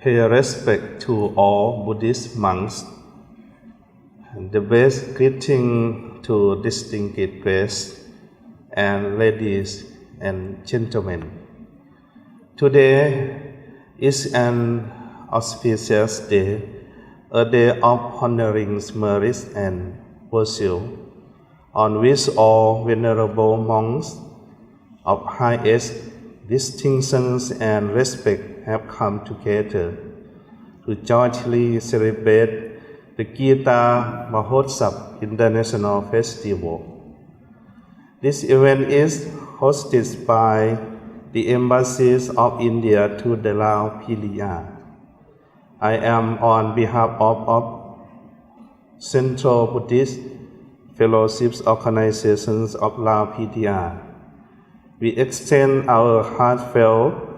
Pay respect to all Buddhist monks. The best greeting to distinguished guests and ladies and gentlemen. Today is an auspicious day, a day of honoring merit and virtue, on which all venerable monks of highest distinctions and respect have come together to joyfully celebrate the Gita Mahotsav International Festival. This event is hosted by the embassies of India to the Lao PDR. I am on behalf of Central Buddhist Fellowship Organizations of Lao PDR. We extend our heartfelt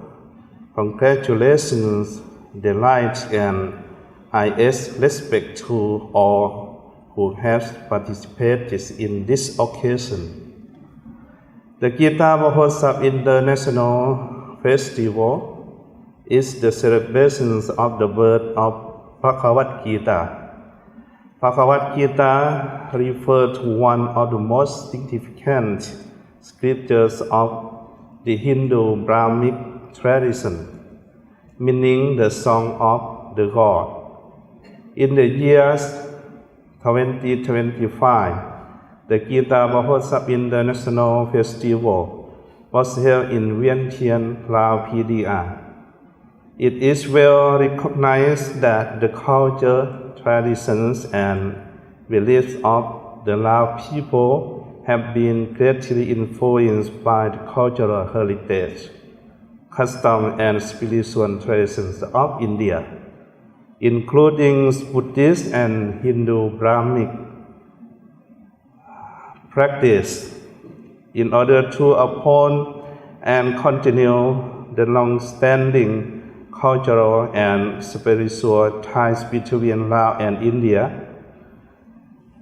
congratulations, delight, and highest respect to all who have participated in this occasion. The Gita Mahotsav International Festival is the celebration of the birth of Bhagavad Gita. Bhagavad Gita refers to one of the most significant scriptures of the Hindu Brahmic tradition, meaning the Song of the God. In the years 2025, the Gita Mahotsav International Festival was held in Vientiane, Lao PDR. It is well recognized that the culture, traditions, and beliefs of the Lao people have been greatly influenced by the cultural heritage, customs, and spiritual traditions of India, including Buddhist and Hindu Brahmic practice. In order to uphold and continue the long-standing cultural and spiritual ties between Laos and India,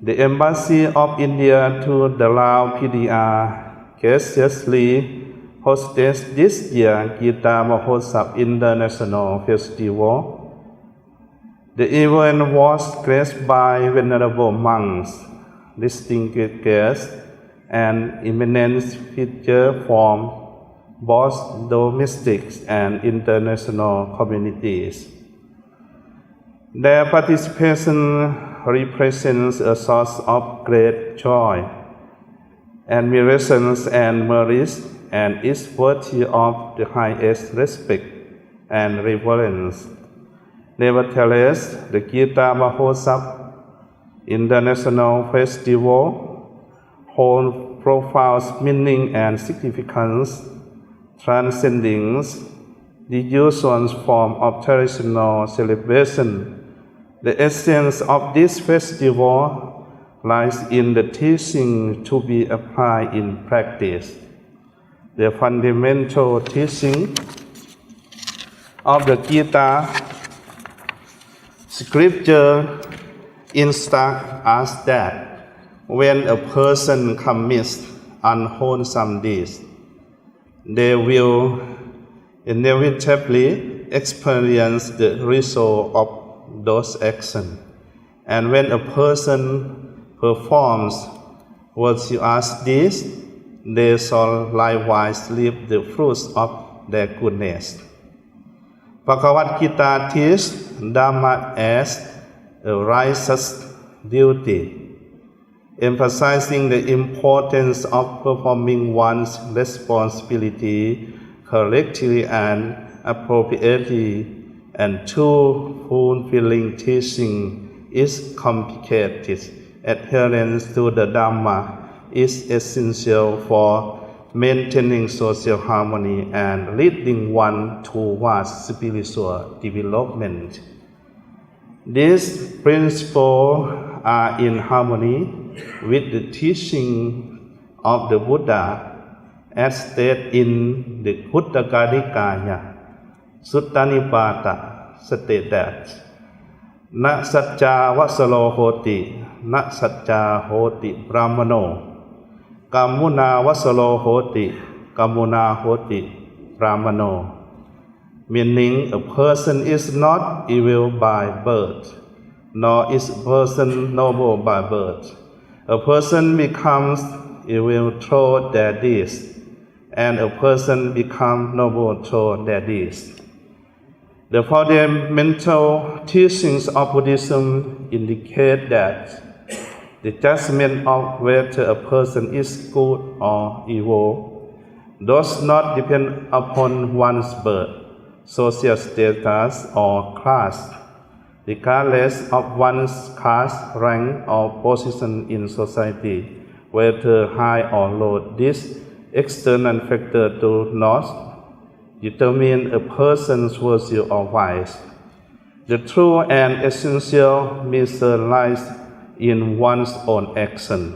the Embassy of India to the Lao PDR graciously hosted this year's Gita Mahotsav International Festival. The event was graced by venerable monks, distinguished guests, and eminent figures from both domestic and international communities. Their participation represents a source of great joy, admiration, and merit, and is worthy of the highest respect and reverence. Nevertheless, the Gita Mahotsav International Festival holds profound meaning and significance, transcending the usual form of traditional celebration. The essence of this festival lies in the teaching to be applied in practice. The fundamental teaching of the Gita scripture instructs us that when a person commits unwholesome deeds, they will inevitably experience the result of those actions. And when a person performs virtuous deeds, they shall likewise reap the fruits of their goodness. Bhagavad Gita teaches Dhamma as a righteous duty, emphasizing the importance of performing one's responsibility correctly and appropriately, and true fulfilling teaching is complicated. Adherence to the Dhamma is essential for maintaining social harmony and leading one towards spiritual development. These principles are in harmony with the teaching of the Buddha as stated in the Khuddaka Nikaya. Sutta Nipata stated that Na Satcha Vasalo Hoti, Na Satcha Hoti Brahmano, Kamuna Vasalo Hoti, Kamuna Hoti Brahmano. meaning a person is not evil by birth, nor is a person noble by birth. A person becomes evil through their deeds, and a person becomes noble through their deeds. The fundamental teachings of Buddhism indicate that the judgment of whether a person is good or evil does not depend upon one's birth, social status, or class, regardless of one's caste, rank, or position in society, whether high or low. This external factor do not determine a person's virtue or vice. The true and essential measure lies in one's own action,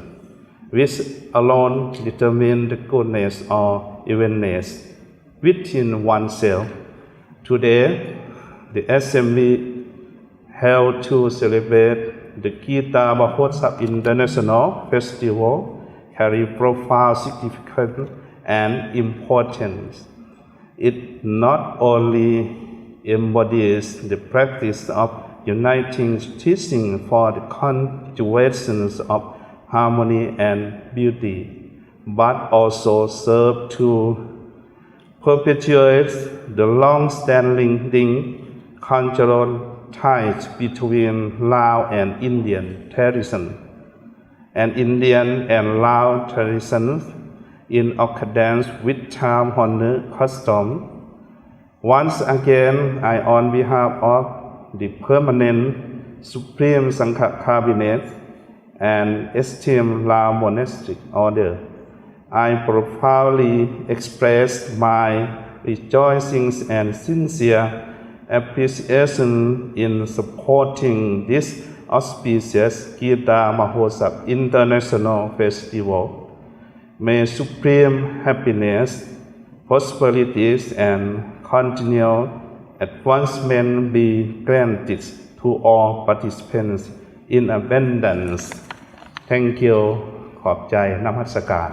which alone determines the goodness or evilness within oneself. Today, the assembly held to celebrate the Gita Mahotsav International Festival carry profound significance and importance. It not only embodies the practice of uniting teaching for the cultivation of harmony and beauty, but also serves to perpetuate the long-standing cultural ties between Lao and Indian tradition, and Indian and Lao traditions in accordance with time honor custom. Once again, I, on behalf of the Permanent Supreme Sangha Cabinet and esteemed Lao Monastic Order, I profoundly express my rejoicings and sincere appreciation in supporting this auspicious Gita Mahotsav International Festival. May supreme happiness, prosperities, and continual advancement be granted to all participants in abundance. Thank you ขอบใจนมัสการ